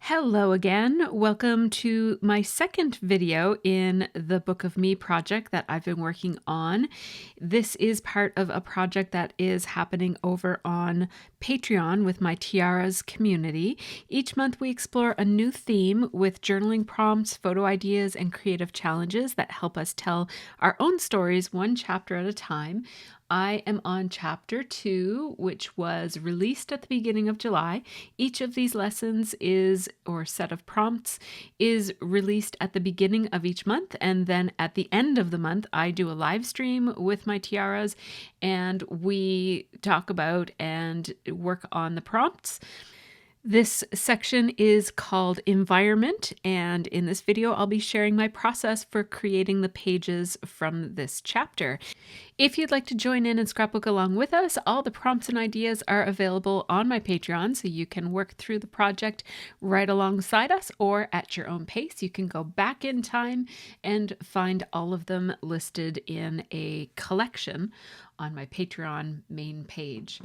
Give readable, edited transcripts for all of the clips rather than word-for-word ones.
Hello again. Welcome to my second video in the Book of Me project that I've been working on. This is part of a project that is happening over on Patreon with my Tiaras community. Each month we explore a new theme with journaling prompts, photo ideas, and creative challenges that help us tell our own stories one chapter at a time. I am on chapter 2, which was released at the beginning of July. Each of these lessons or set of prompts is released at the beginning of each month. And then at the end of the month, I do a live stream with my tiaras and we talk about and work on the prompts. This section is called Environment, and in this video, I'll be sharing my process for creating the pages from this chapter. If you'd like to join in and scrapbook along with us, all the prompts and ideas are available on my Patreon, so you can work through the project right alongside us or at your own pace. You can go back in time and find all of them listed in a collection on my Patreon main page.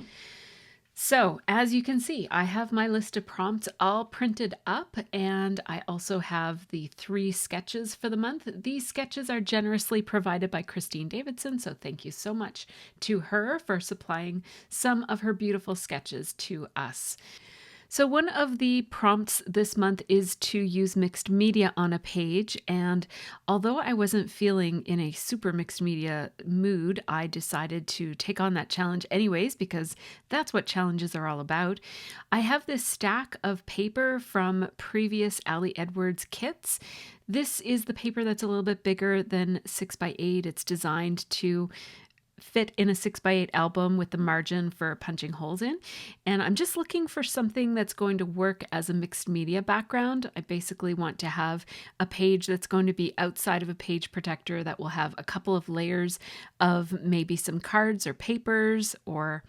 So as you can see, I have my list of prompts all printed up, and I also have the 3 sketches for the month. These sketches are generously provided by Christine Davidson, so thank you so much to her for supplying some of her beautiful sketches to us. So one of the prompts this month is to use mixed media on a page, and although I wasn't feeling in a super mixed media mood, I decided to take on that challenge anyways because that's what challenges are all about. I have this stack of paper from previous Ali Edwards kits. This is the paper that's a little bit bigger than 6x8. It's designed to fit in a 6x8 album with the margin for punching holes in. And I'm just looking for something that's going to work as a mixed media background. I basically want to have a page that's going to be outside of a page protector that will have a couple of layers of maybe some cards or papers or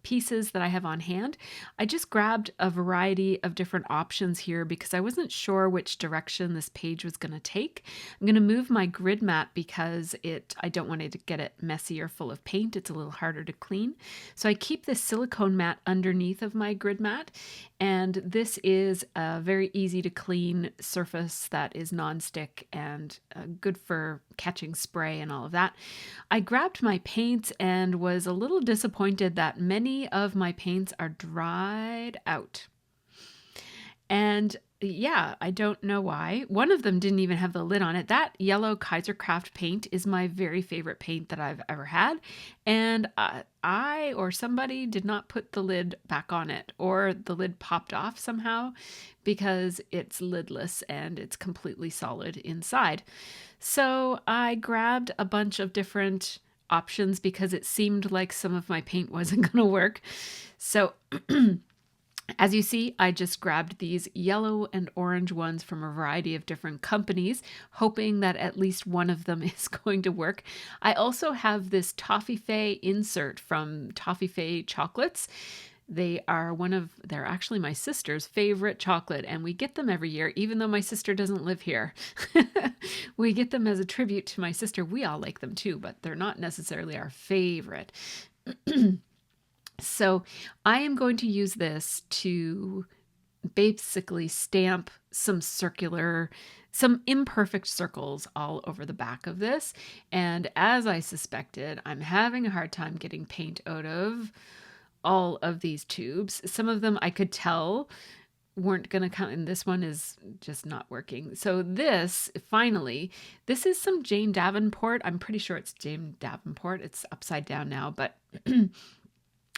pieces that I have on hand. I just grabbed a variety of different options here because I wasn't sure which direction this page was going to take. I'm going to move my grid mat because I don't want it to get it messy or full of paint. It's a little harder to clean. So I keep this silicone mat underneath of my grid mat, and this is a very easy to clean surface that is non-stick and good for catching spray and all of that. I grabbed my paints and was a little disappointed that many of my paints are dried out. And yeah, I don't know why. One of them didn't even have the lid on it. That yellow Kaisercraft paint is my very favorite paint that I've ever had. And I or somebody did not put the lid back on it, or the lid popped off somehow because it's lidless and it's completely solid inside. So I grabbed a bunch of different options because it seemed like some of my paint wasn't going to work. So as you see, I just grabbed these yellow and orange ones from a variety of different companies, hoping that at least one of them is going to work. I also have this Toffifee insert from Toffifee Chocolates. They're actually my sister's favorite chocolate, and we get them every year, even though my sister doesn't live here. We get them as a tribute to my sister. We all like them too, but they're not necessarily our favorite. So I am going to use this to basically stamp some imperfect circles all over the back of this. And as I suspected, I'm having a hard time getting paint out of all of these tubes. Some of them I could tell weren't going to come, and this one is just not working. So this is some Jane Davenport. I'm pretty sure it's Jane Davenport. It's upside down now, but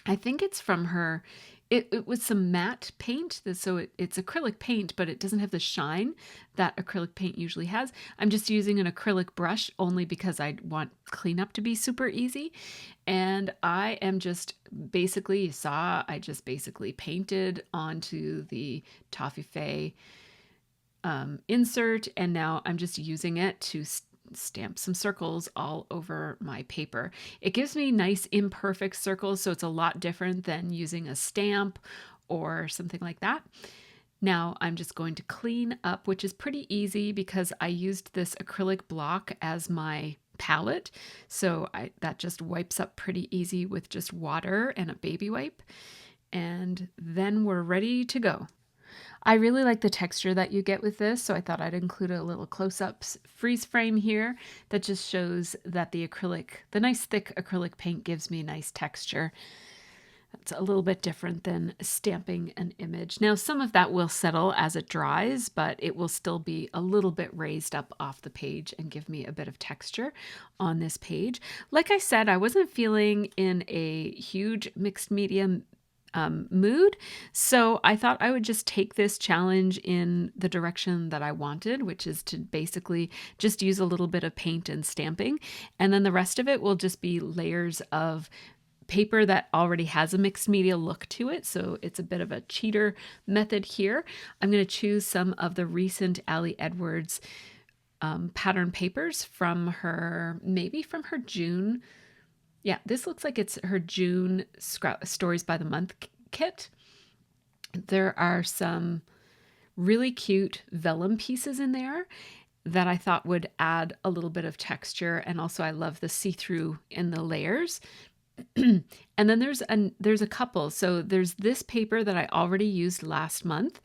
I think it's from her. It was some matte paint, so it's acrylic paint, but it doesn't have the shine that acrylic paint usually has. I'm just using an acrylic brush only because I want cleanup to be super easy. And I am just basically, I just basically painted onto the Toffifee insert, and now I'm just using it to stamp some circles all over my paper. It gives me nice imperfect circles, so it's a lot different than using a stamp or something like that. Now I'm just going to clean up, which is pretty easy because I used this acrylic block as my palette, so that just wipes up pretty easy with just water and a baby wipe, and then we're ready to go. I really like the texture that you get with this, so I thought I'd include a little close-up freeze frame here that just shows that the acrylic, the nice thick acrylic paint gives me nice texture. That's a little bit different than stamping an image. Now, some of that will settle as it dries, but it will still be a little bit raised up off the page and give me a bit of texture on this page. Like I said, I wasn't feeling in a huge mixed media mood. So I thought I would just take this challenge in the direction that I wanted, which is to basically just use a little bit of paint and stamping. And then the rest of it will just be layers of paper that already has a mixed media look to it. So it's a bit of a cheater method here. I'm going to choose some of the recent Ali Edwards pattern papers from her, maybe from her June. Yeah, this looks like it's her June Stories by the Month kit. There are some really cute vellum pieces in there that I thought would add a little bit of texture. And also I love the see-through in the layers. And then there's a couple. So there's this paper that I already used last month,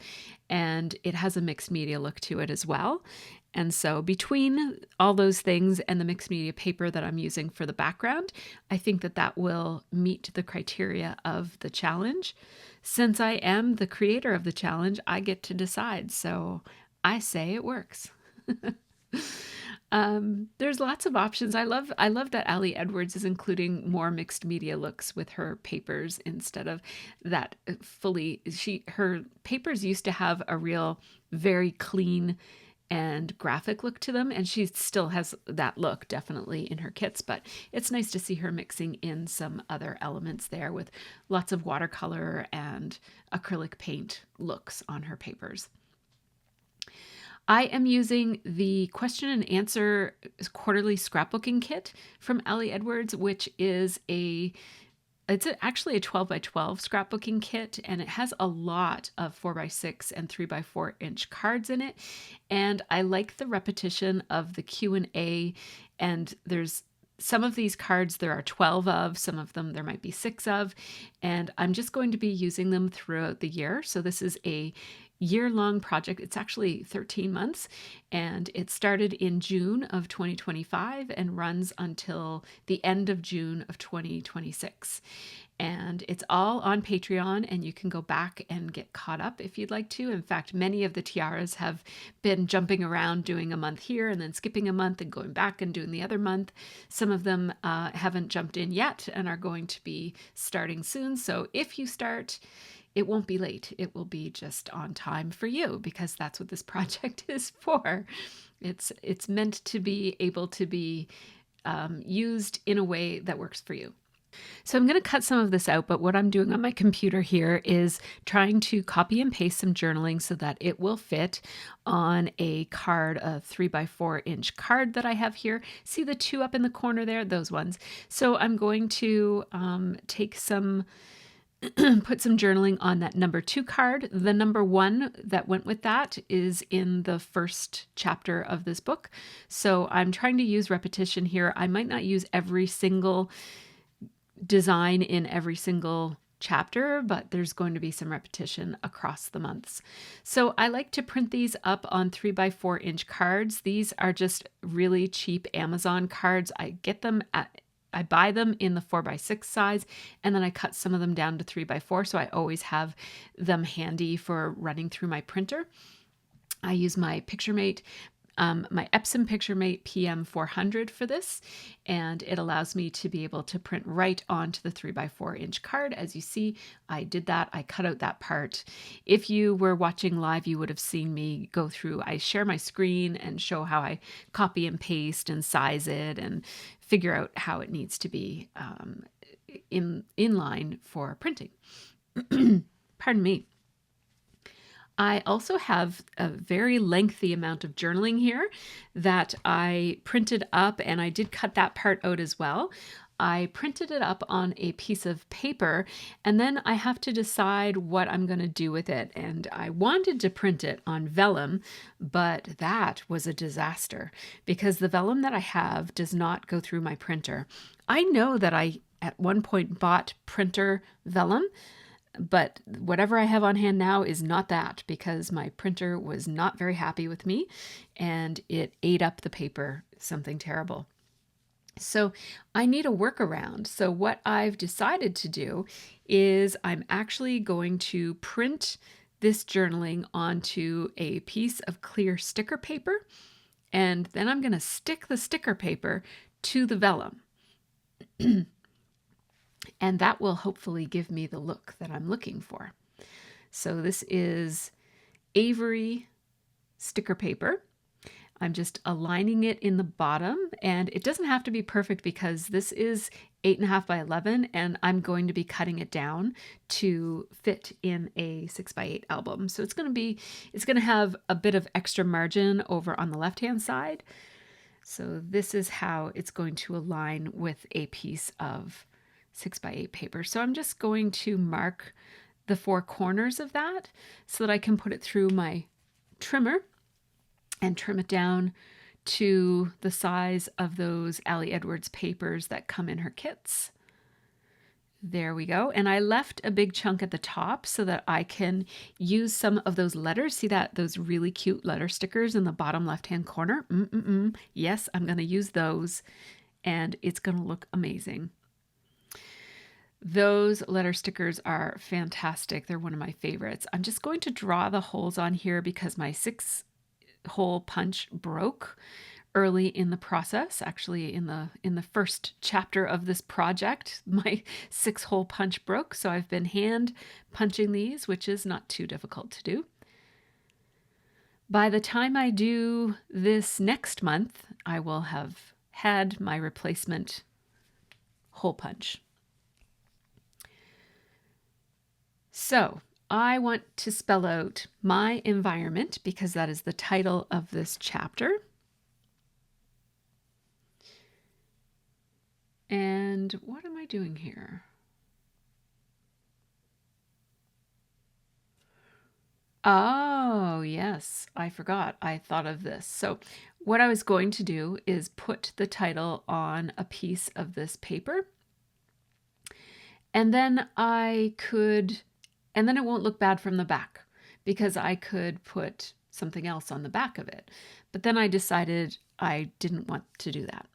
and it has a mixed media look to it as well. And so between all those things and the mixed media paper that I'm using for the background, I think that that will meet the criteria of the challenge. Since I am the creator of the challenge, I get to decide. So I say it works. There's lots of options. I love that Ali Edwards is including more mixed media looks with her papers instead of that fully. Her papers used to have a real very clean and graphic look to them, and she still has that look definitely in her kits, but it's nice to see her mixing in some other elements there with lots of watercolor and acrylic paint looks on her papers. I am using the question and answer quarterly scrapbooking kit from Ali Edwards, which is actually a 12 by 12 scrapbooking kit, and it has a lot of 4 by 6 and 3 by 4 inch cards in it. And I like the repetition of the Q&A, and there's some of these cards there are 12 of, some of them there might be 6 of, and I'm just going to be using them throughout the year. So this is a year-long project. It's actually 13 months, and it started in June of 2025 and runs until the end of June of 2026. And it's all on Patreon, and you can go back and get caught up if you'd like to. In fact, many of the tiaras have been jumping around, doing a month here and then skipping a month and going back and doing the other month. Some of them haven't jumped in yet and are going to be starting soon. So if you start, it won't be late. It will be just on time for you, because that's what this project is for. It's meant to be able to be used in a way that works for you. So I'm going to cut some of this out, but what I'm doing on my computer here is trying to copy and paste some journaling so that it will fit on a card, a 3 by 4 inch card that I have here. See the 2 up in the corner there? Those ones. So I'm going to take some put some journaling on that number 2 card. The number 1 that went with that is in the first chapter of this book. So I'm trying to use repetition here. I might not use every single design in every single chapter, but there's going to be some repetition across the months. So I like to print these up on 3 by 4 inch cards. These are just really cheap Amazon cards. I buy them in the 4 by 6 size, and then I cut some of them down to 3 by 4. So I always have them handy for running through my printer. I use my PictureMate, my Epson PictureMate PM400 for this, and it allows me to be able to print right onto the 3 by 4 inch card. As you see, I did that. I cut out that part. If you were watching live, you would have seen me go through. I share my screen and show how I copy and paste and size it and figure out how it needs to be in line for printing. Pardon me. I also have a very lengthy amount of journaling here that I printed up, and I did cut that part out as well. I printed it up on a piece of paper, and then I have to decide what I'm going to do with it. And I wanted to print it on vellum, but that was a disaster because the vellum that I have does not go through my printer. I know that I at one point bought printer vellum, But whatever I have on hand now is not that, because my printer was not very happy with me and it ate up the paper, something terrible. So I need a workaround. So what I've decided to do is I'm actually going to print this journaling onto a piece of clear sticker paper, and then I'm going to stick the sticker paper to the vellum. And that will hopefully give me the look that I'm looking for. So this is Avery sticker paper. I'm just aligning it in the bottom, and it doesn't have to be perfect because this is 8.5 by 11 and I'm going to be cutting it down to fit in a 6x8 album. So it's going to have a bit of extra margin over on the left-hand side. So this is how it's going to align with a piece of 6x8 paper. So I'm just going to mark the 4 corners of that so that I can put it through my trimmer and trim it down to the size of those Allie Edwards papers that come in her kits. There we go. And I left a big chunk at the top so that I can use some of those letters. See that? Those really cute letter stickers in the bottom left-hand corner? Yes, I'm going to use those, and it's going to look amazing. Those letter stickers are fantastic. They're one of my favorites. I'm just going to draw the holes on here because my 6-hole punch broke early in the process. Actually, in the first chapter of this project, my 6-hole punch broke. So I've been hand punching these, which is not too difficult to do. By the time I do this next month, I will have had my replacement hole punch. So I want to spell out my environment because that is the title of this chapter. And what am I doing here? Oh, yes, I forgot. I thought of this. So what I was going to do is put the title on a piece of this paper. And then it won't look bad from the back because I could put something else on the back of it. But then I decided I didn't want to do that.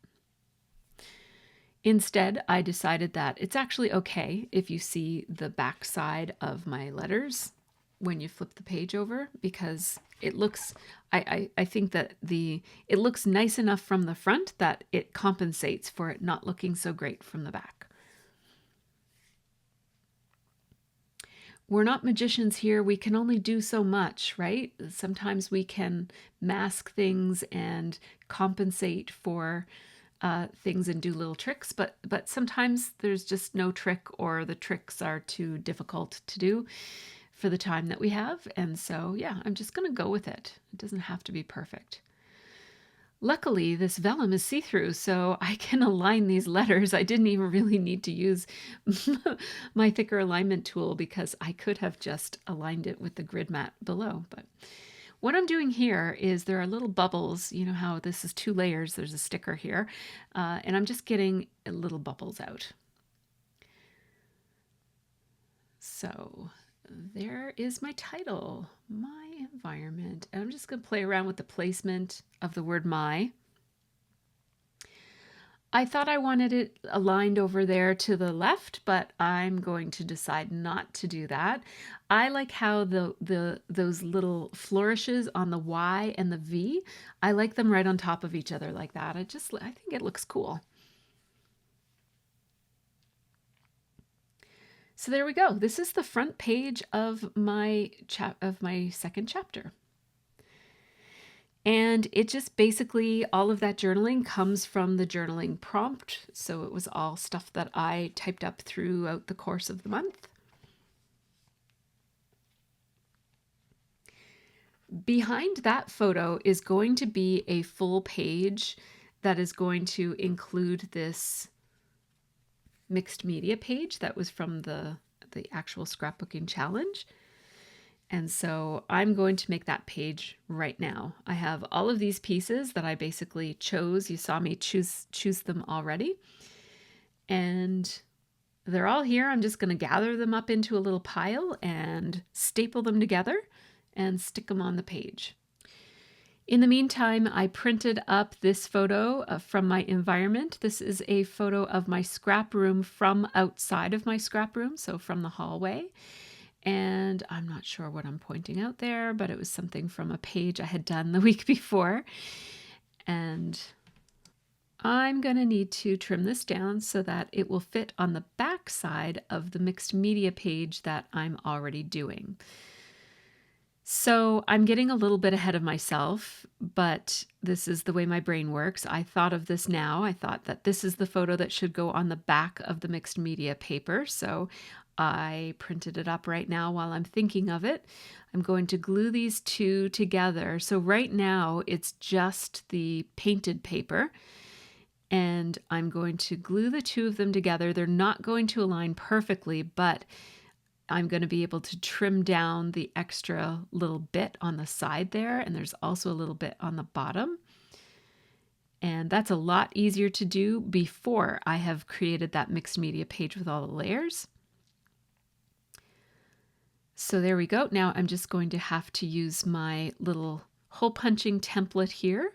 Instead, I decided that it's actually okay if you see the back side of my letters when you flip the page over, because it looks, I think that it looks nice enough from the front that it compensates for it not looking so great from the back. We're not magicians here. We can only do so much, right? Sometimes we can mask things and compensate for things and do little tricks, but sometimes there's just no trick, or the tricks are too difficult to do for the time that we have. And so, yeah, I'm just going to go with it. It doesn't have to be perfect. Luckily, this vellum is see-through, so I can align these letters. I didn't even really need to use my thicker alignment tool because I could have just aligned it with the grid mat below. But what I'm doing here is there are little bubbles. You know how this is 2 layers. There's a sticker here, and I'm just getting little bubbles out. So there is my title, My Environment. And I'm just going to play around with the placement of the word my. I thought I wanted it aligned over there to the left, but I'm going to decide not to do that. I like how those little flourishes on the Y and the V, I like them right on top of each other like that. I think it looks cool. So there we go. This is the front page of my second chapter. And it just basically, all of that journaling comes from the journaling prompt. So it was all stuff that I typed up throughout the course of the month. Behind that photo is going to be a full page that is going to include this mixed media page that was from the actual scrapbooking challenge. And so I'm going to make that page right now. I have all of these pieces that I basically chose. You saw me choose them already. And they're all here. I'm just going to gather them up into a little pile and staple them together and stick them on the page. In the meantime, I printed up this photo from my environment. This is a photo of my scrap room from outside of my scrap room, so from the hallway. And I'm not sure what I'm pointing out there, but it was something from a page I had done the week before. And I'm going to need to trim this down so that it will fit on the back side of the mixed media page that I'm already doing. So I'm getting a little bit ahead of myself, but this is the way my brain works. I thought of this now. I thought that this is the photo that should go on the back of the mixed media paper. So I printed it up right now while I'm thinking of it. I'm going to glue these two together. So right now it's just the painted paper, and I'm going to glue the two of them together. They're not going to align perfectly, but I'm going to be able to trim down the extra little bit on the side there, and there's also a little bit on the bottom. And that's a lot easier to do before I have created that mixed media page with all the layers. So there we go. Now I'm just going to have to use my little hole punching template here.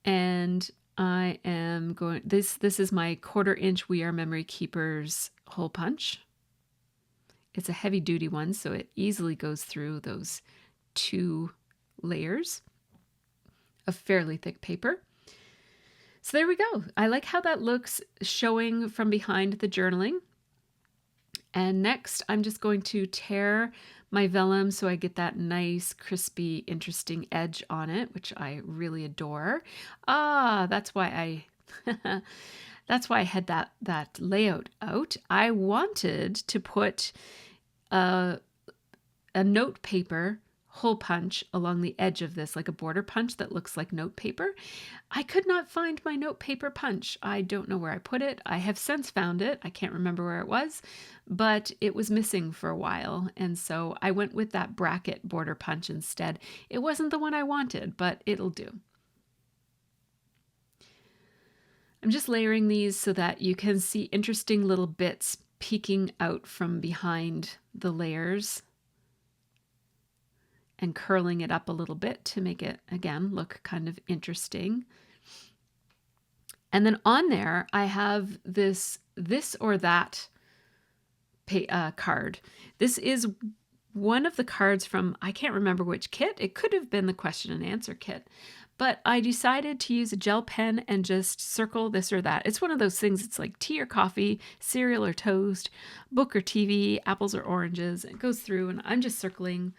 And I am going, this is my 1/4 inch We Are Memory Keepers hole punch. It's a heavy duty one, so it easily goes through those 2 layers of fairly thick paper. So there we go. I like how that looks showing from behind the journaling. And next I'm just going to tear my vellum so I get that nice, crispy, interesting edge on it, which I really adore. That's why that's why I had that layout out. I wanted to put a note paper hole punch along the edge of this, like a border punch that looks like note paper. I could not find my note paper punch. I don't know where I put it. I have since found it. I can't remember where it was, but it was missing for a while. And so I went with that bracket border punch instead. It wasn't the one I wanted, but it'll do. I'm just layering these so that you can see interesting little bits peeking out from behind the layers, and curling it up a little bit to make it, again, look kind of interesting. And then on there, I have this or that card. This is one of the cards from, I can't remember which kit. It could have been the question and answer kit. But I decided to use a gel pen and just circle this or that. It's one of those things, it's like tea or coffee, cereal or toast, book or TV, apples or oranges. It goes through, and I'm just circling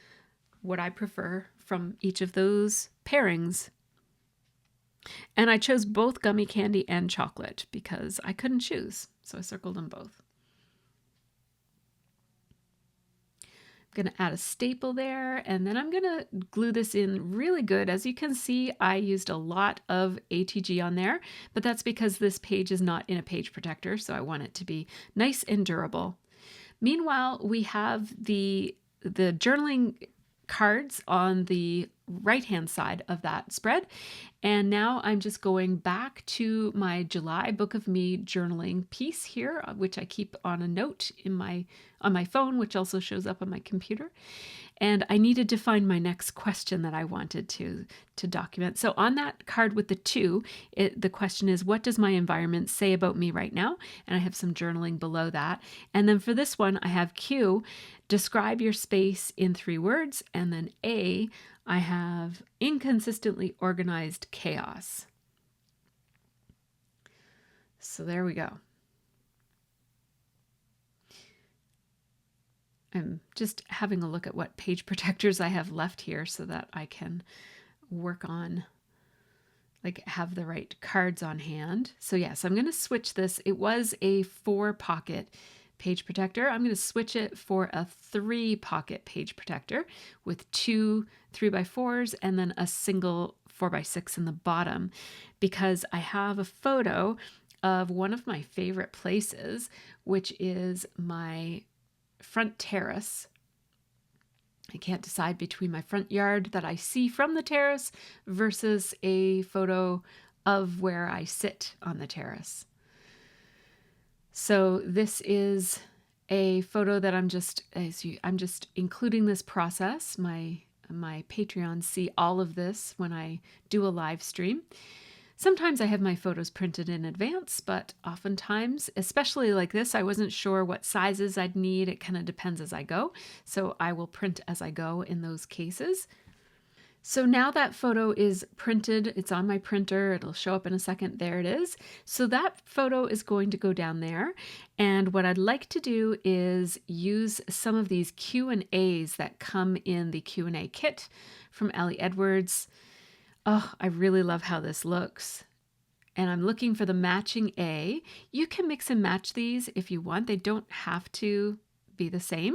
what I prefer from each of those pairings. And I chose both gummy candy and chocolate because I couldn't choose, so I circled them both. I'm going to add a staple there, and then I'm going to glue this in really good. As you can see, I used a lot of ATG on there, but that's because this page is not in a page protector, so I want it to be nice and durable. Meanwhile, we have the journaling cards on the right-hand side of that spread. And now I'm just going back to my July Book of Me journaling piece here, which I keep on a note on my phone, which also shows up on my computer. And I needed to find my next question that I wanted to document. So on that card with the 2, the question is, what does my environment say about me right now? And I have some journaling below that. And then for this one, I have Q, describe your space in 3 words. And then A, I have inconsistently organized chaos. So there we go. I'm just having a look at what page protectors I have left here so that I can work on, like, have the right cards on hand. So yes, I'm going to switch this. It was a 4-pocket page protector. I'm going to switch it for a 3-pocket page protector with 2 3x4s and then a single 4x6 in the bottom, because I have a photo of one of my favorite places, which is my front terrace. I can't decide between my front yard that I see from the terrace versus a photo of where I sit on the terrace. So this is a photo that I'm just including this process. My Patreons see all of this when I do a live stream. Sometimes I have my photos printed in advance, but oftentimes, especially like this, I wasn't sure what sizes I'd need. It kind of depends as I go. So I will print as I go in those cases. So now that photo is printed, it's on my printer, it'll show up in a second, there it is. So that photo is going to go down there. And what I'd like to do is use some of these Q&As that come in the Q&A kit from Ellie Edwards. Oh, I really love how this looks. And I'm looking for the matching A. You can mix and match these if you want. They don't have to be the same.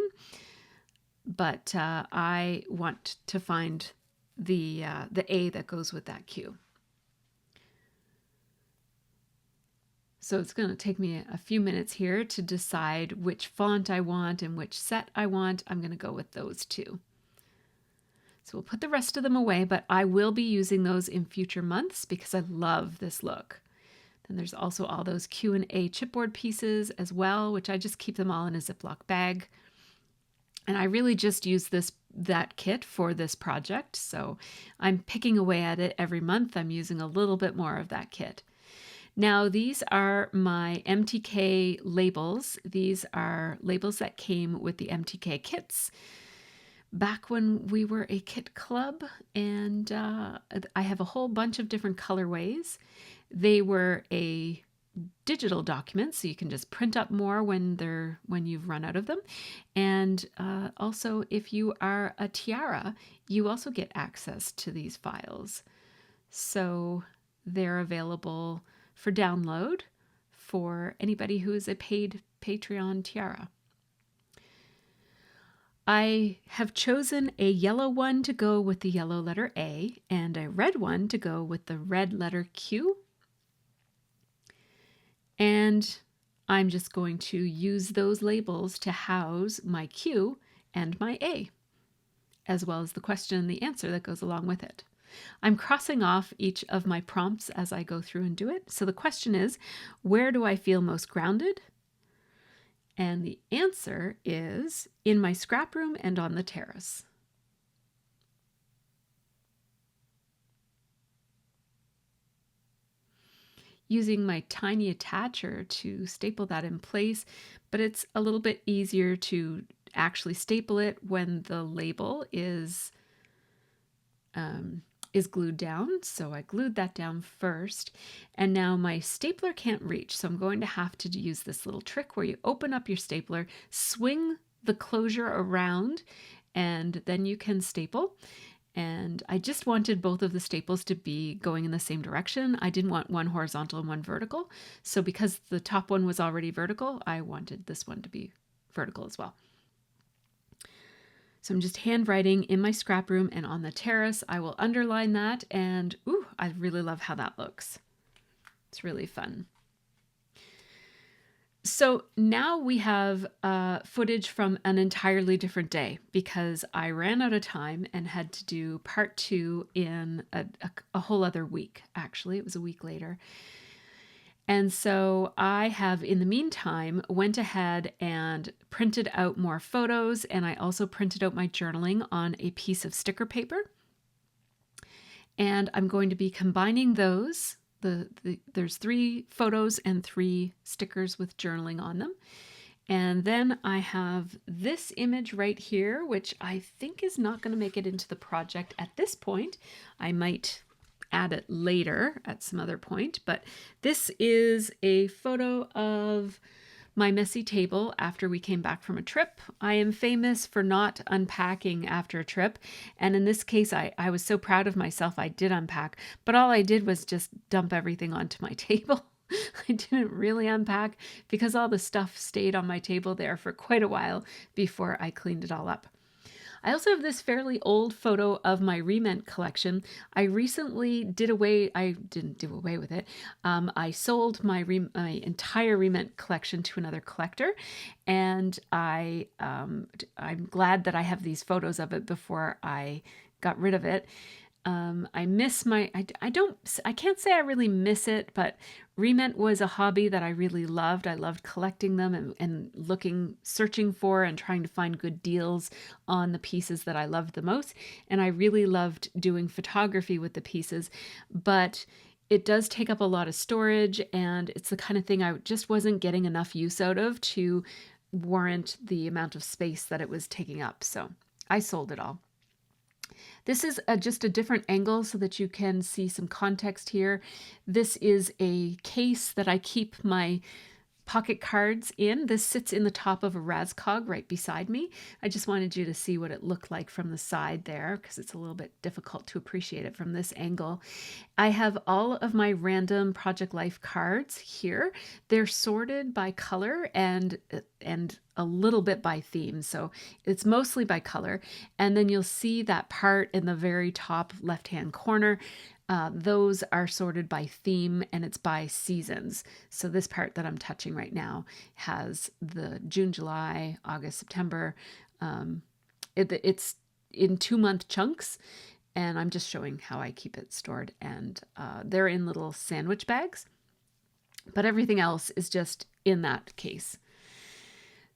But I want to find the A that goes with that Q. So it's going to take me a few minutes here to decide which font I want and which set I want. I'm going to go with those two. So we'll put the rest of them away, but I will be using those in future months because I love this look. Then there's also all those Q&A chipboard pieces as well, which I just keep them all in a Ziploc bag. And I really just use that kit for this project. So I'm picking away at it every month. I'm using a little bit more of that kit. Now, these are my MTK labels. These are labels that came with the MTK kits back when we were a kit club, and I have a whole bunch of different colorways. They were a digital document, so you can just print up more when you've run out of them. And also, if you are a tiara, you also get access to these files. So they're available for download for anybody who is a paid Patreon tiara. I have chosen a yellow one to go with the yellow letter A and a red one to go with the red letter Q. And I'm just going to use those labels to house my Q and my A, as well as the question and the answer that goes along with it. I'm crossing off each of my prompts as I go through and do it. So the question is, where do I feel most grounded? And the answer is in my scrap room and on the terrace. Using my tiny attacher to staple that in place, but it's a little bit easier to actually staple it when the label is glued down. So I glued that down first, and now my stapler can't reach. So I'm going to have to use this little trick where you open up your stapler, swing the closure around, and then you can staple. And I just wanted both of the staples to be going in the same direction. I didn't want one horizontal and one vertical. So because the top one was already vertical, I wanted this one to be vertical as well. So I'm just handwriting in my scrap room and on the terrace. I will underline that, and ooh, I really love how that looks. It's really fun. So now we have footage from an entirely different day because I ran out of time and had to do part 2 in a whole other week. Actually, it was a week later. And so I have, in the meantime, went ahead and printed out more photos, and I also printed out my journaling on a piece of sticker paper. And I'm going to be combining those. There's 3 photos and 3 stickers with journaling on them. And then I have this image right here, which I think is not going to make it into the project at this point. I might add it later at some other point, but this is a photo of my messy table after we came back from a trip. I am famous for not unpacking after a trip, and in this case I was so proud of myself I did unpack, but all I did was just dump everything onto my table. I didn't really unpack because all the stuff stayed on my table there for quite a while before I cleaned it all up. I also have this fairly old photo of my remint collection. I recently I didn't do away with it. I sold my entire remint collection to another collector, and I'm glad that I have these photos of it before I got rid of it. I can't say I really miss it, but Rement was a hobby that I really loved. I loved collecting them and searching for and trying to find good deals on the pieces that I loved the most. And I really loved doing photography with the pieces, but it does take up a lot of storage, and it's the kind of thing I just wasn't getting enough use out of to warrant the amount of space that it was taking up. So I sold it all. This is just a different angle so that you can see some context here. This is a case that I keep my pocket cards in. This sits in the top of a Raskog right beside me. I just wanted you to see what it looked like from the side there, because it's a little bit difficult to appreciate it from this angle. I have all of my random Project Life cards here. They're sorted by color and a little bit by theme. So it's mostly by color. And then you'll see that part in the very top left-hand corner. Those are sorted by theme, and it's by seasons. So this part that I'm touching right now has the June, July, August, September. It's in 2-month chunks, and I'm just showing how I keep it stored. And they're in little sandwich bags, but everything else is just in that case.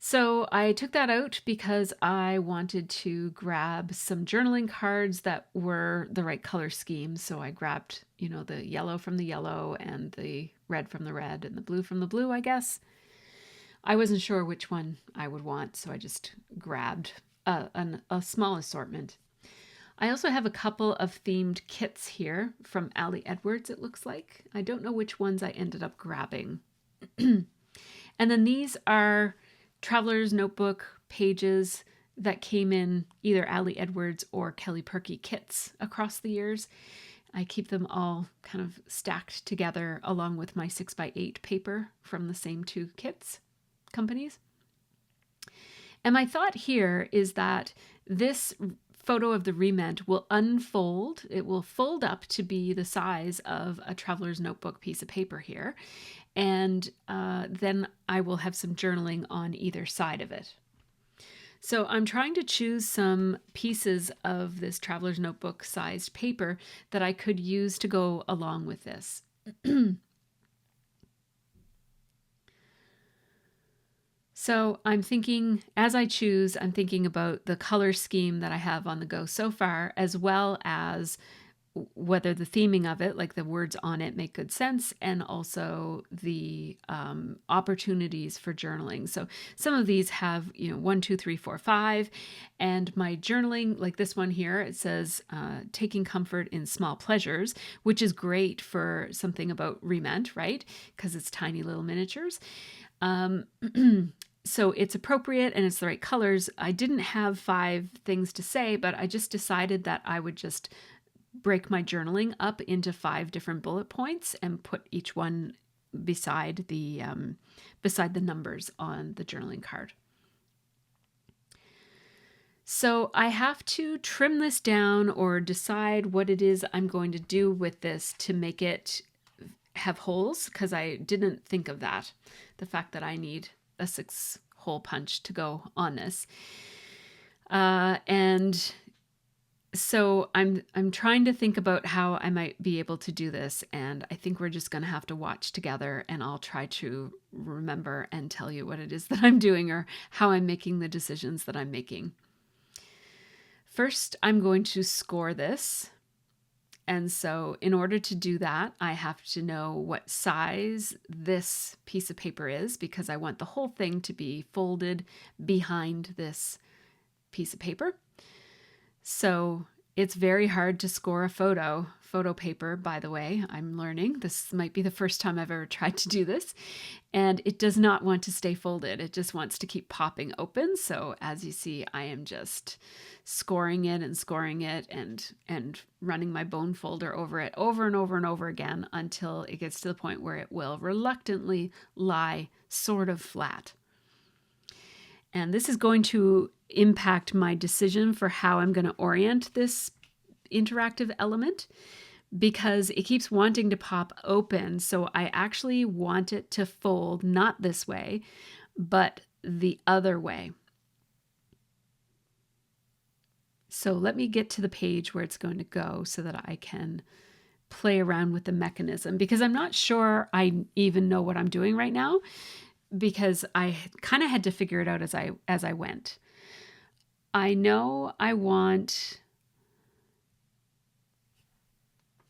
So I took that out because I wanted to grab some journaling cards that were the right color scheme. So I grabbed, the yellow from the yellow and the red from the red and the blue from the blue, I guess. I wasn't sure which one I would want, so I just grabbed a small assortment. I also have a couple of themed kits here from Ali Edwards, it looks like. I don't know which ones I ended up grabbing. And then these are Traveler's Notebook pages that came in either Ali Edwards or Kelly Perky kits across the years. I keep them all kind of stacked together along with my 6x8 paper from the same two companies. And my thought here is that this photo of the Rement will unfold. It will fold up to be the size of a Traveler's Notebook piece of paper here. And then I will have some journaling on either side of it. So I'm trying to choose some pieces of this Traveler's Notebook sized paper that I could use to go along with this. So I'm thinking, as I choose, I'm thinking about the color scheme that I have on the go so far, as well as whether the theming of it, like the words on it, make good sense, and also the opportunities for journaling. So some of these have, 1, 2, 3, 4, 5, and my journaling, like this one here, it says taking comfort in small pleasures, which is great for something about Rement, right? Because it's tiny little miniatures. So it's appropriate and it's the right colors. I didn't have 5 things to say, but I just decided that I would just break my journaling up into 5 different bullet points and put each one beside the numbers on the journaling card. So I have to trim this down or decide what it is I'm going to do with this to make it have holes, because I didn't think of that. The fact that I need a 6-hole punch to go on this. And so I'm trying to think about how I might be able to do this, and I think we're just going to have to watch together, and I'll try to remember and tell you what it is that I'm doing or how I'm making the decisions that I'm making. First, I'm going to score this. And so in order to do that, I have to know what size this piece of paper is, because I want the whole thing to be folded behind this piece of paper. So it's very hard to score a photo paper, by the way. I'm learning. This might be the first time I've ever tried to do this. And it does not want to stay folded. It just wants to keep popping open. So as you see, I am just scoring it and running my bone folder over it over and over and over again until it gets to the point where it will reluctantly lie sort of flat. And this is going to impact my decision for how I'm going to orient this interactive element, because it keeps wanting to pop open. So I actually want it to fold not this way, but the other way. So let me get to the page where it's going to go so that I can play around with the mechanism, because I'm not sure I even know what I'm doing right now, because I kind of had to figure it out as I went. I know I want,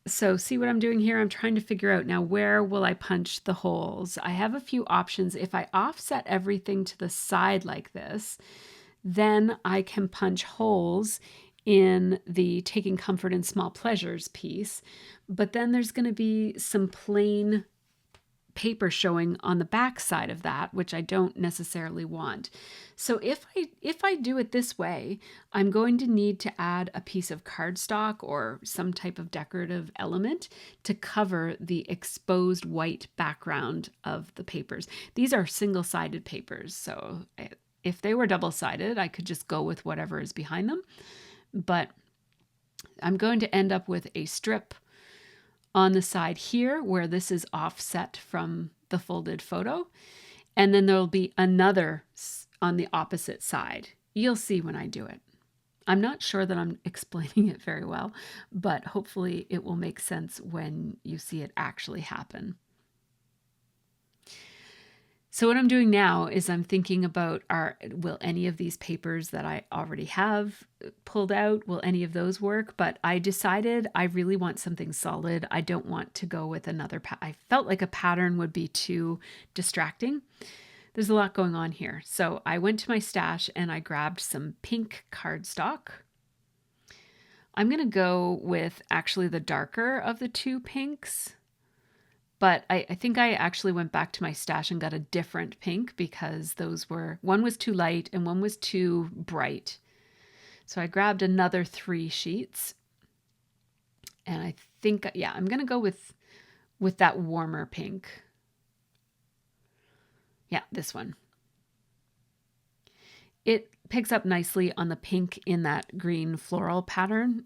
so see what I'm doing here? I'm trying to figure out now, where will I punch the holes? I have a few options. If I offset everything to the side like this, then I can punch holes in the Taking Comfort in Small Pleasures piece. But then there's going to be some plain paper showing on the back side of that, which I don't necessarily want. So if I do it this way, I'm going to need to add a piece of cardstock or some type of decorative element to cover the exposed white background of the papers. These are single-sided papers, so if they were double-sided, I could just go with whatever is behind them. But I'm going to end up with a strip on the side here where this is offset from the folded photo. And then there'll be another on the opposite side. You'll see when I do it. I'm not sure that I'm explaining it very well, but hopefully it will make sense when you see it actually happen. So what I'm doing now is I'm thinking about, will any of these papers that I already have pulled out, will any of those work? But I decided I really want something solid. I don't want to go with another. I felt like a pattern would be too distracting. There's a lot going on here. So I went to my stash and I grabbed some pink cardstock. I'm going to go with actually the darker of the two pinks. But I think I actually went back to my stash and got a different pink, because one was too light and one was too bright. So I grabbed another 3 sheets. And I think, yeah, I'm going to go with that warmer pink. Yeah, this one. It picks up nicely on the pink in that green floral pattern.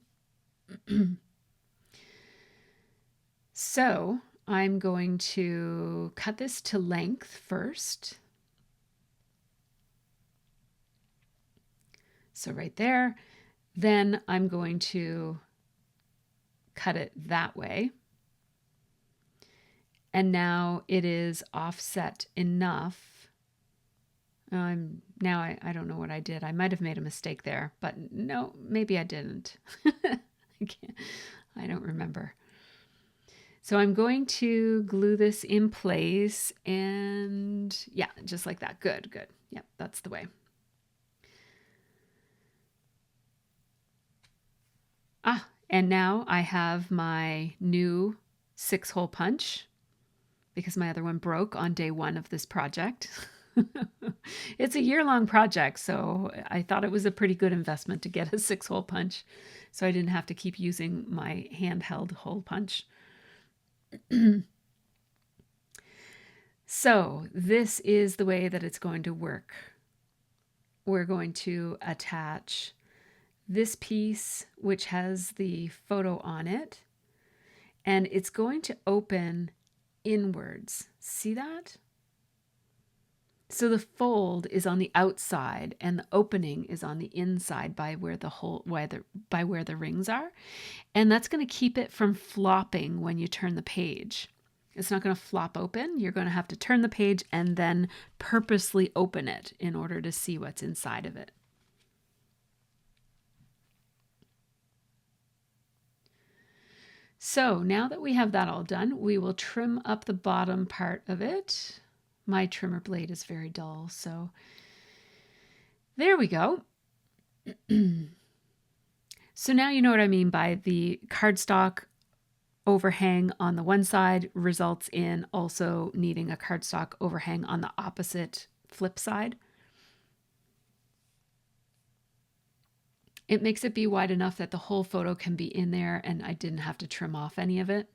So I'm going to cut this to length first. So right there. Then I'm going to cut it that way. And now it is offset enough. I don't know what I did. I might have made a mistake there, but no, maybe I didn't. I don't remember. So I'm going to glue this in place, and yeah, just like that. Good, good. Yep, that's the way. And now I have my new 6-hole punch, because my other one broke on day 1 of this project. It's a year-long project, so I thought it was a pretty good investment to get a 6-hole punch, so I didn't have to keep using my handheld hole punch. So this is the way that it's going to work. We're going to attach this piece, which has the photo on it, and it's going to open inwards. See that? So the fold is on the outside and the opening is on the inside by where the rings are. And that's going to keep it from flopping when you turn the page. It's not going to flop open. You're going to have to turn the page and then purposely open it in order to see what's inside of it. So now that we have that all done, we will trim up the bottom part of it. My trimmer blade is very dull, so there we go. So now you know what I mean by the cardstock overhang on the one side results in also needing a cardstock overhang on the opposite flip side. It makes it be wide enough that the whole photo can be in there and I didn't have to trim off any of it.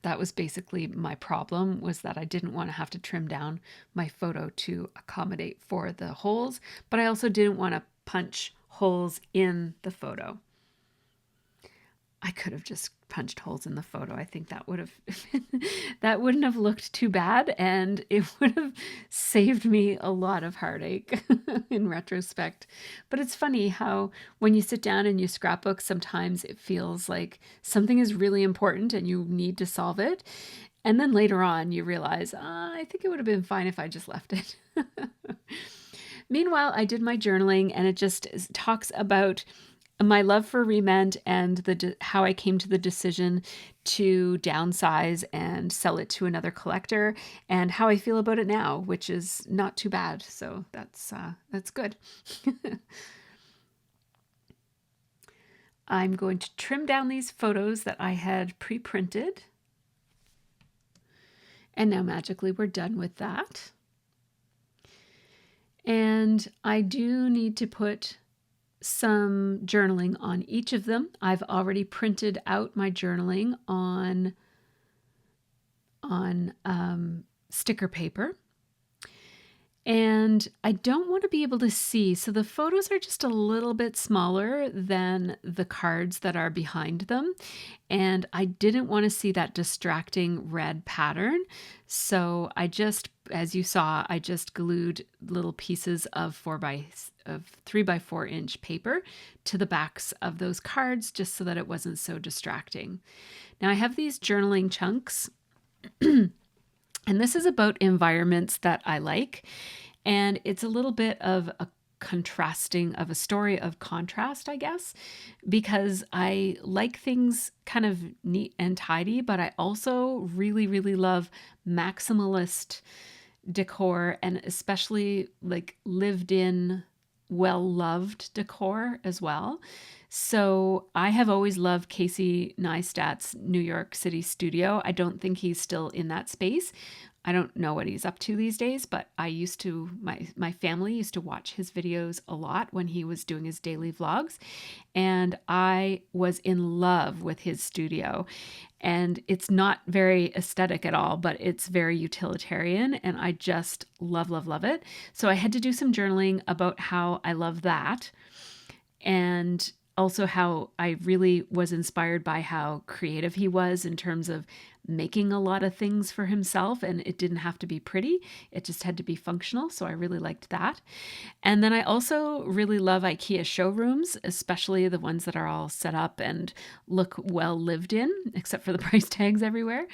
That was basically my problem, was that I didn't want to have to trim down my photo to accommodate for the holes, but I also didn't want to punch holes in the photo. I could have just punched holes in the photo. I think that would have that wouldn't have looked too bad, and it would have saved me a lot of heartache in retrospect. But it's funny how when you sit down and you scrapbook, sometimes it feels like something is really important and you need to solve it. And then later on you realize, I think it would have been fine if I just left it. Meanwhile, I did my journaling, and it just talks about my love for Remand and how I came to the decision to downsize and sell it to another collector, and how I feel about it now, which is not too bad. So that's good. I'm going to trim down these photos that I had pre-printed. And now magically we're done with that. And I do need to put some journaling on each of them. I've already printed out my journaling on sticker paper. And I don't want to be able to see, so the photos are just a little bit smaller than the cards that are behind them. And I didn't want to see that distracting red pattern. So I just, as you saw, I just glued little pieces of 3x4 inch paper to the backs of those cards just so that it wasn't so distracting. Now I have these journaling chunks. And this is about environments that I like. And it's a little bit of a story of contrast, I guess, because I like things kind of neat and tidy, but I also really, really love maximalist decor, and especially like lived in, well-loved decor as well. So I have always loved Casey Neistat's New York City studio. I don't think he's still in that space. I don't know what he's up to these days, but I used to, my family used to watch his videos a lot when he was doing his daily vlogs. And I was in love with his studio. And it's not very aesthetic at all, but it's very utilitarian. And I just love, love, love it. So I had to do some journaling about how I love that. And also how I really was inspired by how creative he was in terms of making a lot of things for himself, and it didn't have to be pretty. It just had to be functional. So I really liked that. And then I also really love IKEA showrooms, especially the ones that are all set up and look well lived in, except for the price tags everywhere.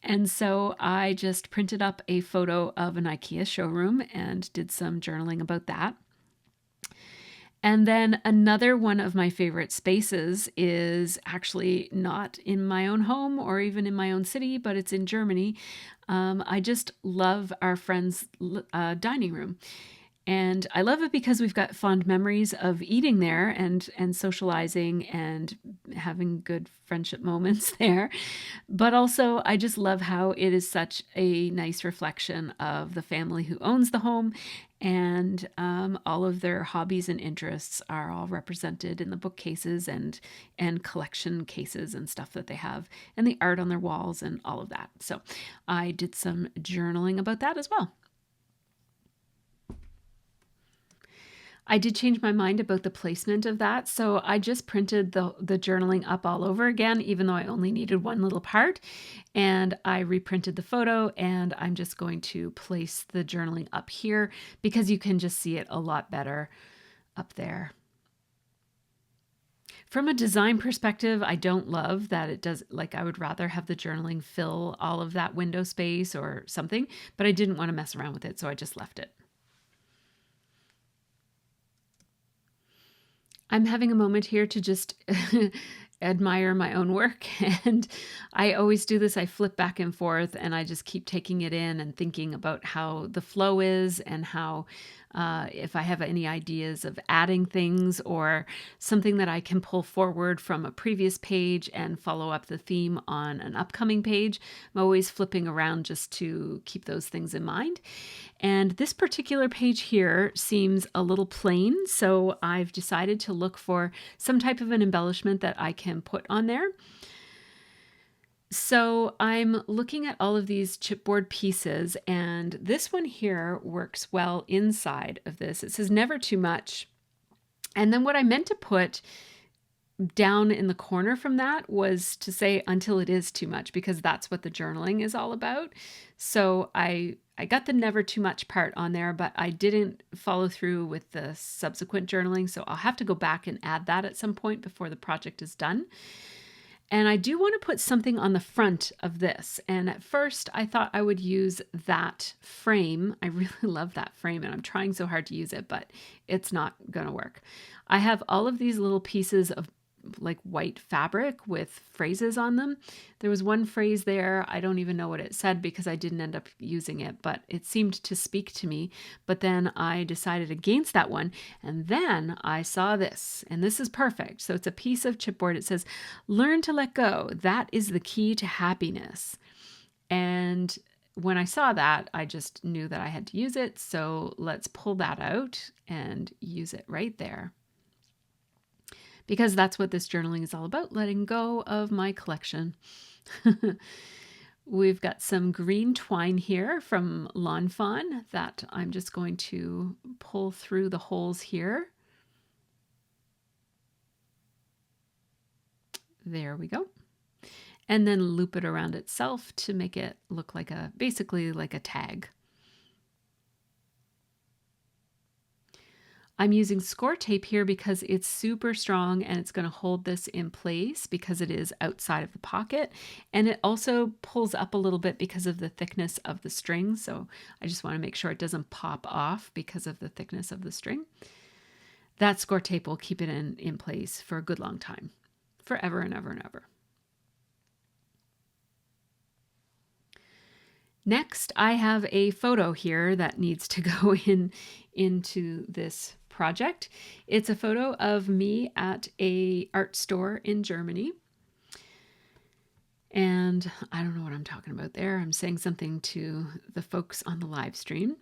And so I just printed up a photo of an IKEA showroom and did some journaling about that. And then another one of my favorite spaces is actually not in my own home or even in my own city, but it's in Germany. I just love our friend's dining room. And I love it because we've got fond memories of eating there and socializing and having good friendship moments there. But also, I just love how it is such a nice reflection of the family who owns the home, and all of their hobbies and interests are all represented in the bookcases and collection cases and stuff that they have, and the art on their walls and all of that. So I did some journaling about that as well. I did change my mind about the placement of that. So I just printed the journaling up all over again, even though I only needed one little part. And I reprinted the photo, and I'm just going to place the journaling up here because you can just see it a lot better up there. From a design perspective, I don't love that it does, like I would rather have the journaling fill all of that window space or something, but I didn't want to mess around with it, so I just left it. I'm having a moment here to just admire my own work. And I always do this. I flip back and forth and I just keep taking it in and thinking about how the flow is and how if I have any ideas of adding things or something that I can pull forward from a previous page and follow up the theme on an upcoming page. I'm always flipping around just to keep those things in mind. And this particular page here seems a little plain, so I've decided to look for some type of an embellishment that I can put on there. So I'm looking at all of these chipboard pieces, and this one here works well inside of this. It says never too much. And then what I meant to put down in the corner from that was to say until it is too much, because that's what the journaling is all about. So I got the never too much part on there, but I didn't follow through with the subsequent journaling. So I'll have to go back and add that at some point before the project is done. And I do want to put something on the front of this. And at first I thought I would use that frame. I really love that frame and I'm trying so hard to use it, but it's not going to work. I have all of these little pieces of like white fabric with phrases on them. There was one phrase there, I don't even know what it said because I didn't end up using it, but it seemed to speak to me. But then I decided against that one. And then I saw this, and this is perfect. So it's a piece of chipboard. It says, "Learn to let go. That is the key to happiness." And when I saw that, I just knew that I had to use it. So let's pull that out and use it right there, because that's what this journaling is all about, letting go of my collection. We've got some green twine here from Lawn Fawn that I'm just going to pull through the holes here. There we go. And then loop it around itself to make it look like basically like a tag. I'm using score tape here because it's super strong and it's going to hold this in place because it is outside of the pocket. And it also pulls up a little bit because of the thickness of the string. So I just want to make sure it doesn't pop off because of the thickness of the string. That score tape will keep it in place for a good long time, forever and ever and ever. Next, I have a photo here that needs to go into this project. It's a photo of me at a art store in Germany. And I don't know what I'm talking about there. I'm saying something to the folks on the live stream.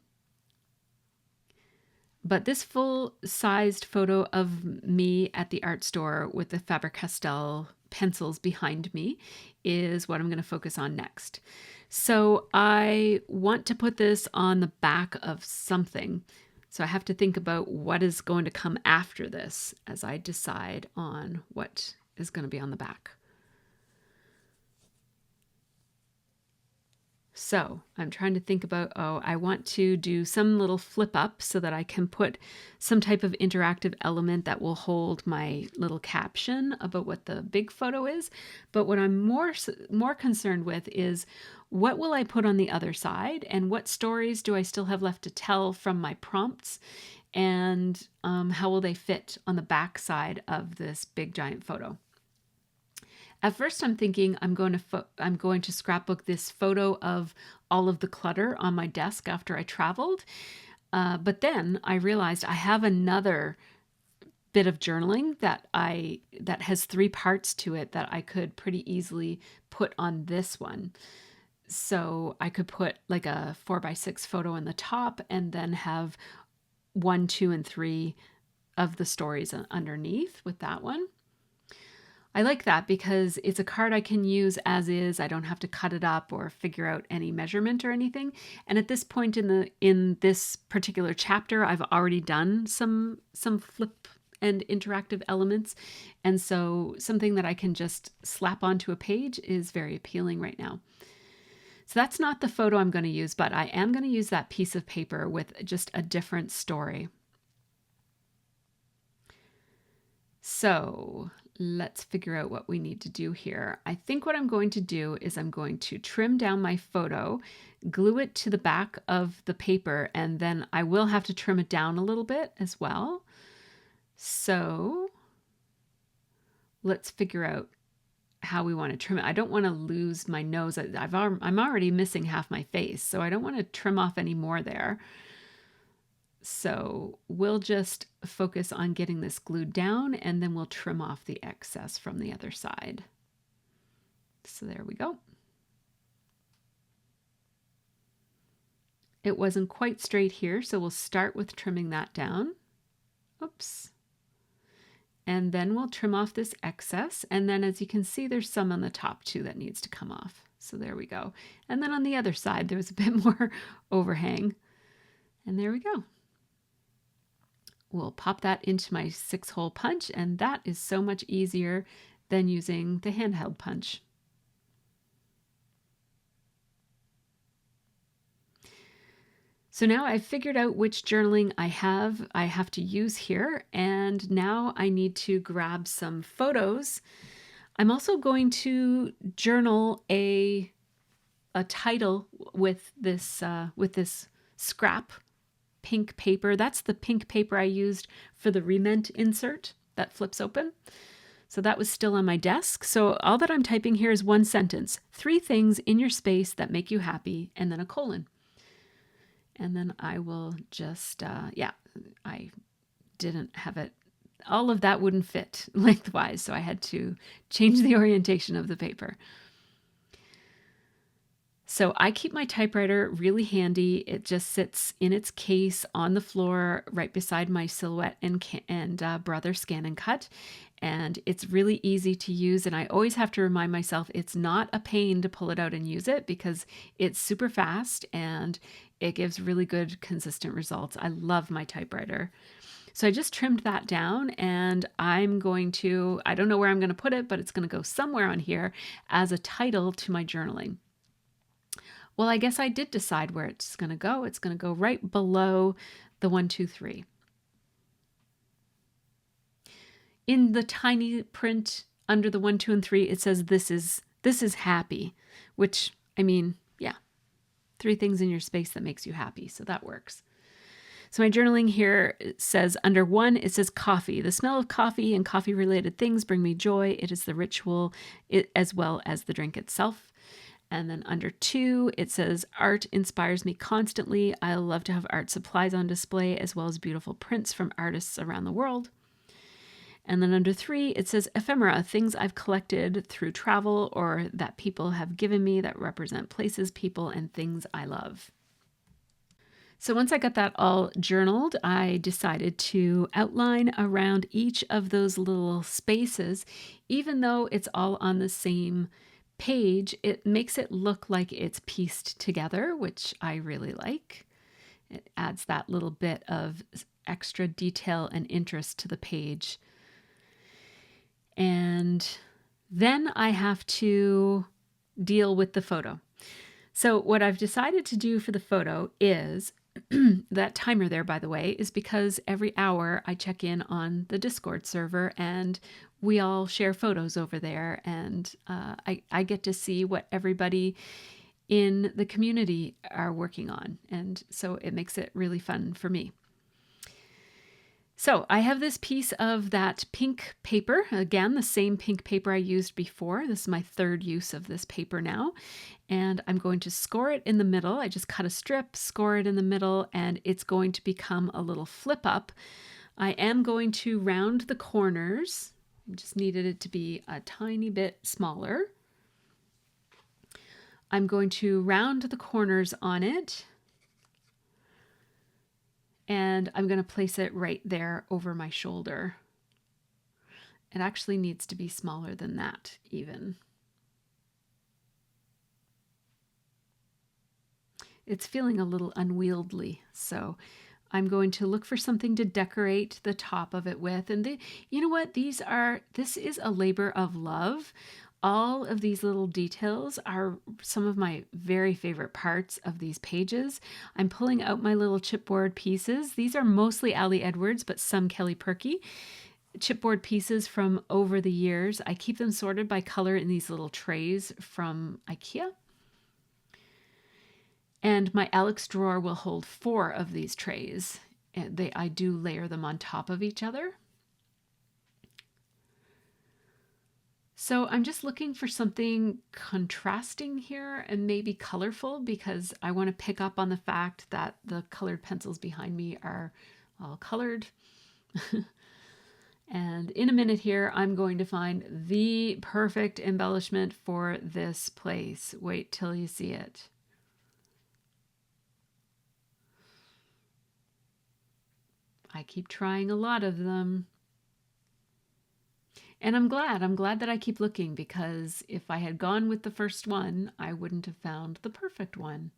But this full-sized photo of me at the art store with the Faber-Castell pencils behind me is what I'm going to focus on next. So I want to put this on the back of something. So I have to think about what is going to come after this as I decide on what is going to be on the back. So I'm trying to think about, I want to do some little flip up so that I can put some type of interactive element that will hold my little caption about what the big photo is. But what I'm more concerned with is, what will I put on the other side, and what stories do I still have left to tell from my prompts, and how will they fit on the back side of this big giant photo? At first, I'm thinking I'm going to scrapbook this photo of all of the clutter on my desk after I traveled. But then I realized I have another bit of journaling that has 3 parts to it that I could pretty easily put on this one. So I could put like a 4x6 photo in the top and then have 1, 2, and 3 of the stories underneath with that one. I like that because it's a card I can use as is. I don't have to cut it up or figure out any measurement or anything. And at this point in this particular chapter, I've already done some flip and interactive elements. And so something that I can just slap onto a page is very appealing right now. So that's not the photo I'm going to use, but I am going to use that piece of paper with just a different story. So let's figure out what we need to do here. I think what I'm going to do is I'm going to trim down my photo, glue it to the back of the paper, and then I will have to trim it down a little bit as well. So let's figure out how we want to trim it. I don't want to lose my nose. I'm already missing half my face, so I don't want to trim off any more there. So we'll just focus on getting this glued down, and then we'll trim off the excess from the other side. So there we go. It wasn't quite straight here, so we'll start with trimming that down. Oops. And then we'll trim off this excess. And then as you can see, there's some on the top too that needs to come off. So there we go. And then on the other side, there's a bit more overhang. And there we go. we'll pop that into my 6-hole punch, and that is so much easier than using the handheld punch. So now I've figured out which journaling I have to use here, and now I need to grab some photos. I'm also going to journal a title with this scrap pink paper. That's the pink paper I used for the Rement insert that flips open. So that was still on my desk. So all that I'm typing here is one sentence: 3 things in your space that make you happy, and then a colon. And then I will just, I didn't have it. All of that wouldn't fit lengthwise, so I had to change the orientation of the paper. So I keep my typewriter really handy. It just sits in its case on the floor right beside my Silhouette and Brother Scan and Cut. And it's really easy to use. And I always have to remind myself it's not a pain to pull it out and use it, because it's super fast and it gives really good, consistent results. I love my typewriter. So I just trimmed that down, and I'm going to, I don't know where I'm going to put it, but it's going to go somewhere on here as a title to my journaling. Well, I guess I did decide where it's going to go. It's going to go right below the 1, 2, 3. In the tiny print under the 1, 2, and 3, it says this is happy, which, I mean, yeah, 3 things in your space that makes you happy. So that works. So my journaling here says under 1, it says coffee. The smell of coffee and coffee related things bring me joy. It is the ritual as well as the drink itself. And then under 2, it says art inspires me constantly. I love to have art supplies on display as well as beautiful prints from artists around the world. And then under 3, it says ephemera, things I've collected through travel or that people have given me that represent places, people, and things I love. So once I got that all journaled, I decided to outline around each of those little spaces. Even though it's all on the same page, it makes it look like it's pieced together, which I really like. It adds that little bit of extra detail and interest to the page. And then I have to deal with the photo. So what I've decided to do for the photo is, that timer there, by the way, is because every hour I check in on the Discord server and we all share photos over there, and I get to see what everybody in the community are working on. And so it makes it really fun for me. So I have this piece of that pink paper, again, the same pink paper I used before. This is my 3rd use of this paper now. And I'm going to score it in the middle. I just cut a strip, score it in the middle, and it's going to become a little flip up. I am going to round the corners. I just needed it to be a tiny bit smaller. I'm going to round the corners on it. And I'm going to place it right there over my shoulder. It actually needs to be smaller than that even. It's feeling a little unwieldy, so I'm going to look for something to decorate the top of it with. And you know what? This is a labor of love. All of these little details are some of my very favorite parts of these pages. I'm pulling out my little chipboard pieces. These are mostly Ali Edwards, but some Kelly Perky chipboard pieces from over the years. I keep them sorted by color in these little trays from IKEA. And my Alex drawer will hold 4 of these trays. And I do layer them on top of each other. So I'm just looking for something contrasting here and maybe colorful, because I want to pick up on the fact that the colored pencils behind me are all colored. And in a minute here, I'm going to find the perfect embellishment for this place. Wait till you see it. I keep trying a lot of them. And I'm glad that I keep looking, because if I had gone with the first one, I wouldn't have found the perfect one.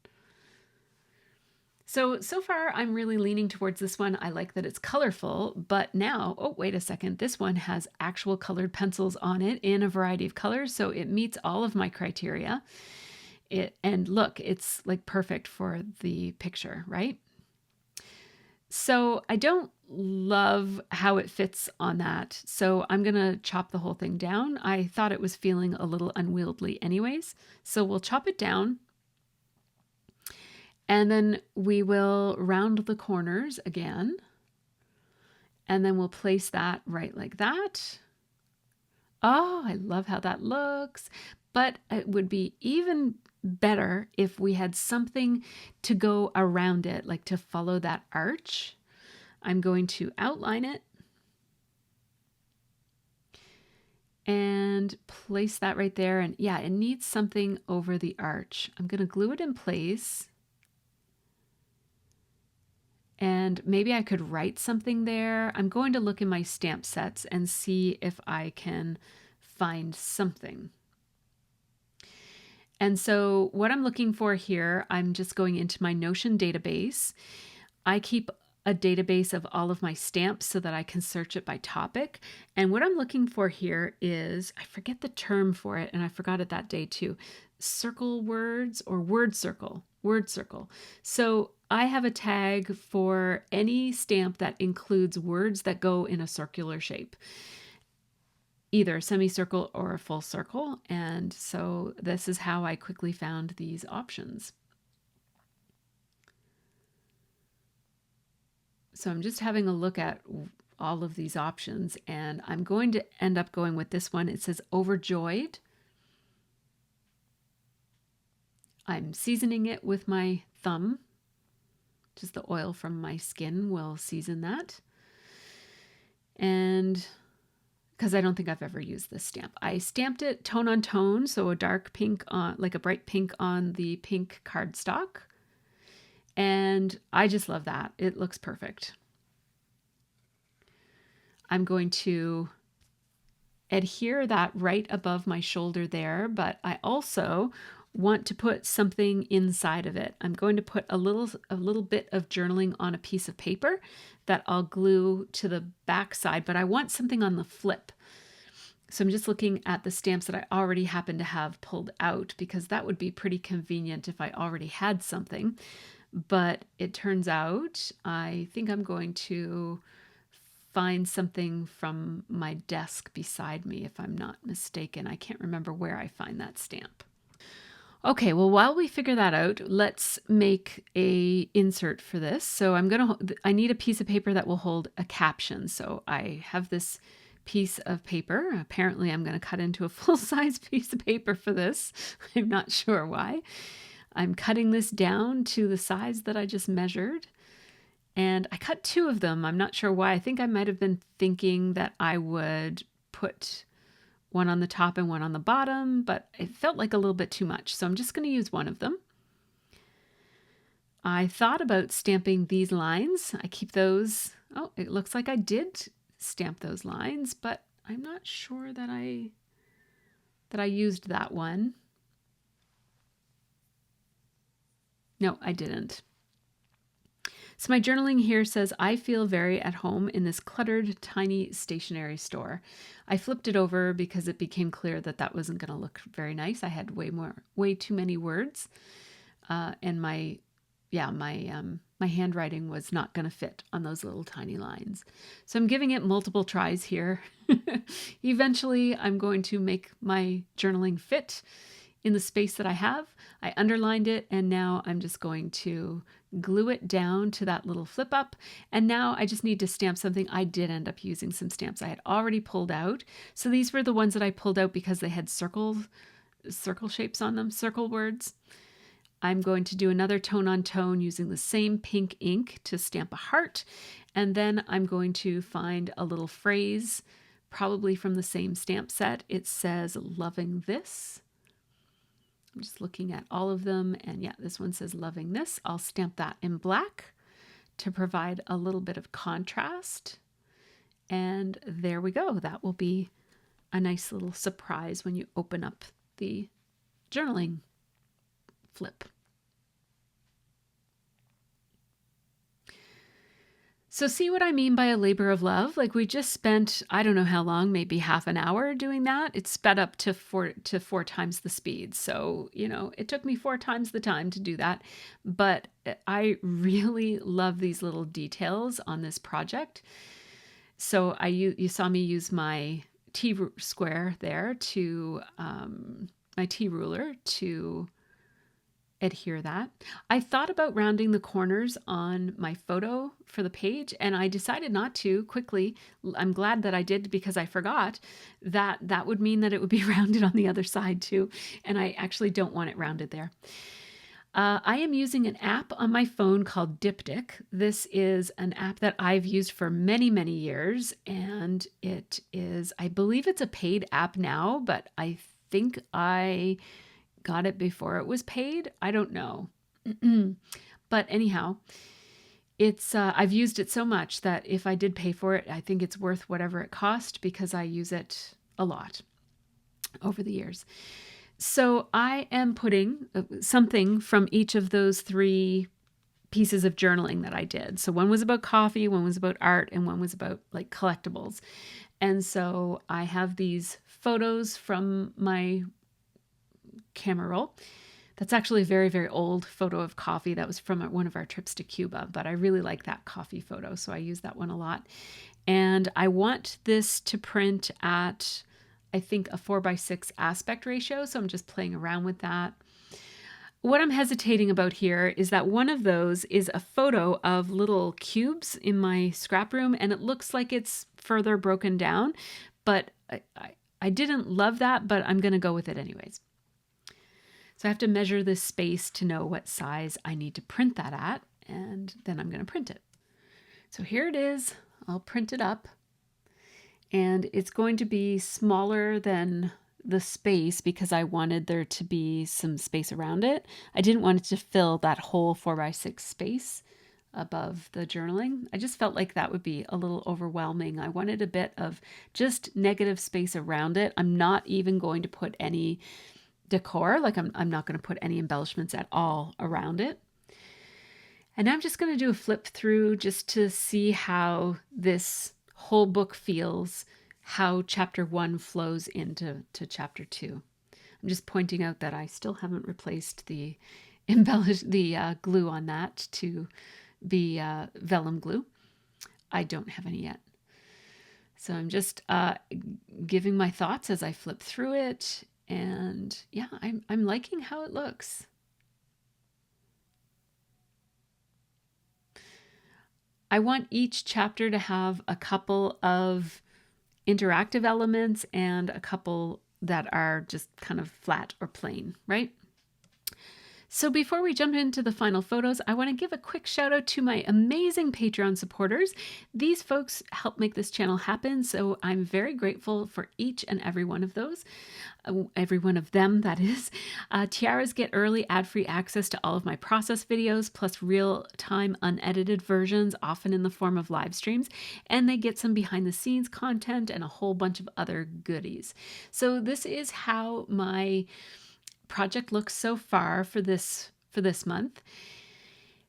So far I'm really leaning towards this one. I like that it's colorful, but now, oh, wait a second. This one has actual colored pencils on it in a variety of colors. So it meets all of my criteria. And look, it's like perfect for the picture, right? So I don't love how it fits on that. So I'm going to chop the whole thing down. I thought it was feeling a little unwieldy anyways. So we'll chop it down. And then we will round the corners again. And then we'll place that right like that. Oh, I love how that looks. But it would be even better if we had something to go around it, like to follow that arch. I'm going to outline it and place that right there. And yeah, it needs something over the arch. I'm going to glue it in place. And maybe I could write something there. I'm going to look in my stamp sets and see if I can find something. And so what I'm looking for here, I'm just going into my Notion database. I keep a database of all of my stamps so that I can search it by topic. And what I'm looking for here is, I forget the term for it, and I forgot it that day too, circle words or word circle. So I have a tag for any stamp that includes words that go in a circular shape, either a semicircle or a full circle. And so this is how I quickly found these options. So I'm just having a look at all of these options, and I'm going to end up going with this one. It says overjoyed. I'm seasoning it with my thumb. Just the oil from my skin will season that. And because I don't think I've ever used this stamp. I stamped it tone on tone, so a dark pink on, like a bright pink on the pink cardstock. And I just love that. It looks perfect. I'm going to adhere that right above my shoulder there, but I also want to put something inside of it. I'm going to put a little bit of journaling on a piece of paper that I'll glue to the back side, but I want something on the flip. So I'm just looking at the stamps that I already happen to have pulled out, because that would be pretty convenient if I already had something. But it turns out I think I'm going to find something from my desk beside me, if I'm not mistaken. I can't remember where I find that stamp. Okay, well, while we figure that out, let's make a insert for this. So I need a piece of paper that will hold a caption. So I have this piece of paper. Apparently I'm going to cut into a full-size piece of paper for this. I'm not sure why. I'm cutting this down to the size that I just measured. And I cut two of them. I'm not sure why. I think I might have been thinking that I would put one on the top and one on the bottom, but it felt like a little bit too much. So I'm just going to use one of them. I thought about stamping these lines. I keep those. Oh, it looks like I did stamp those lines, but I'm not sure that I used that one. No, I didn't. So my journaling here says, I feel very at home in this cluttered, tiny stationery store. I flipped it over because it became clear that that wasn't going to look very nice. I had way too many words, and my handwriting was not going to fit on those little tiny lines. So I'm giving it multiple tries here. Eventually, I'm going to make my journaling fit in the space that I have. I underlined it, and now I'm just going to glue it down to that little flip up. And now I just need to stamp something. I did end up using some stamps I had already pulled out. So these were the ones that I pulled out because they had circle shapes on them, circle words. I'm going to do another tone on tone using the same pink ink to stamp a heart. And then I'm going to find a little phrase, probably from the same stamp set. It says, loving this. I'm just looking at all of them, and yeah, this one says loving this. I'll stamp that in black to provide a little bit of contrast. And there we go. That will be a nice little surprise when you open up the journaling flip. So see what I mean by a labor of love? Like we just spent, I don't know how long, maybe half an hour doing that. It's sped up to four times the speed. So, it took me 4 times the time to do that. But I really love these little details on this project. So you saw me use my T-square there to, my T-ruler to adhere that. I thought about rounding the corners on my photo for the page, and I decided not to quickly. I'm glad that I did because I forgot that would mean that it would be rounded on the other side too, and I actually don't want it rounded there. I am using an app on my phone called Diptych. This is an app that I've used for many, many years, and I believe it's a paid app now, but I think I got it before it was paid. I don't know. But anyhow, I've used it so much that if I did pay for it, I think it's worth whatever it cost because I use it a lot over the years. So I am putting something from each of those 3 pieces of journaling that I did. So one was about coffee, one was about art, and one was about like collectibles. And so I have these photos from my camera roll. That's actually a very, very old photo of coffee. That was from one of our trips to Cuba, but I really like that coffee photo, so I use that one a lot. And I want this to print at, I think, a 4:6 aspect ratio, so I'm just playing around with that. What I'm hesitating about here is that one of those is a photo of little cubes in my scrap room, and it looks like it's further broken down, but I didn't love that, but I'm going to go with it anyways. So I have to measure this space to know what size I need to print that at, and then I'm going to print it. So here it is. I'll print it up, and it's going to be smaller than the space because I wanted there to be some space around it. I didn't want it to fill that whole 4:6 space above the journaling. I just felt like that would be a little overwhelming. I wanted a bit of just negative space around it. I'm not even going to put any decor, like I'm not going to put any embellishments at all around it. And I'm just going to do a flip through just to see how this whole book feels, how chapter 1 flows into chapter 2. I'm just pointing out that I still haven't replaced the glue on that to be vellum glue. I don't have any yet. So I'm just giving my thoughts as I flip through it. And yeah, I'm liking how it looks. I want each chapter to have a couple of interactive elements and a couple that are just kind of flat or plain, right? So before we jump into the final photos, I want to give a quick shout out to my amazing Patreon supporters. These folks help make this channel happen, so I'm very grateful for each and every one of those. Every one of them, that is. Tiaras get early ad-free access to all of my process videos, plus real-time unedited versions, often in the form of live streams, and they get some behind-the-scenes content and a whole bunch of other goodies. So this is how my project looks so far for this month.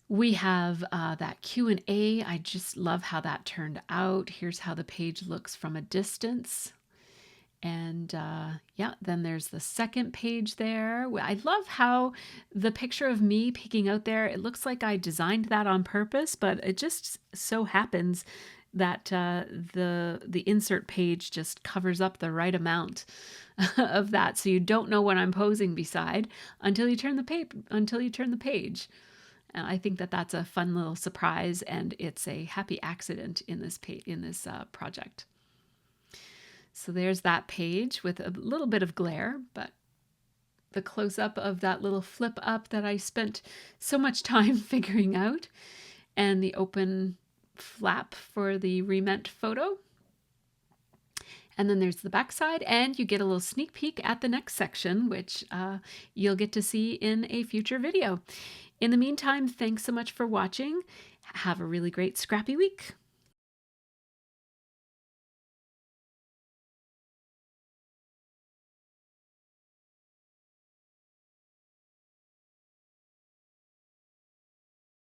We have that Q&A. I just love how that turned out. Here's how the page looks from a distance. And yeah, then there's the second page there. I love how the picture of me peeking out there, it looks like I designed that on purpose, but it just so happens that the insert page just covers up the right amount of that, so you don't know what I'm posing beside until you turn the page. I think that that's a fun little surprise, and it's a happy accident in this project. So there's that page with a little bit of glare, but the close-up of that little flip up that I spent so much time figuring out, and the open flap for the remeant photo. And then there's the back side, and you get a little sneak peek at the next section, which you'll get to see in a future video. In the meantime, thanks so much for watching. Have a really great scrappy week.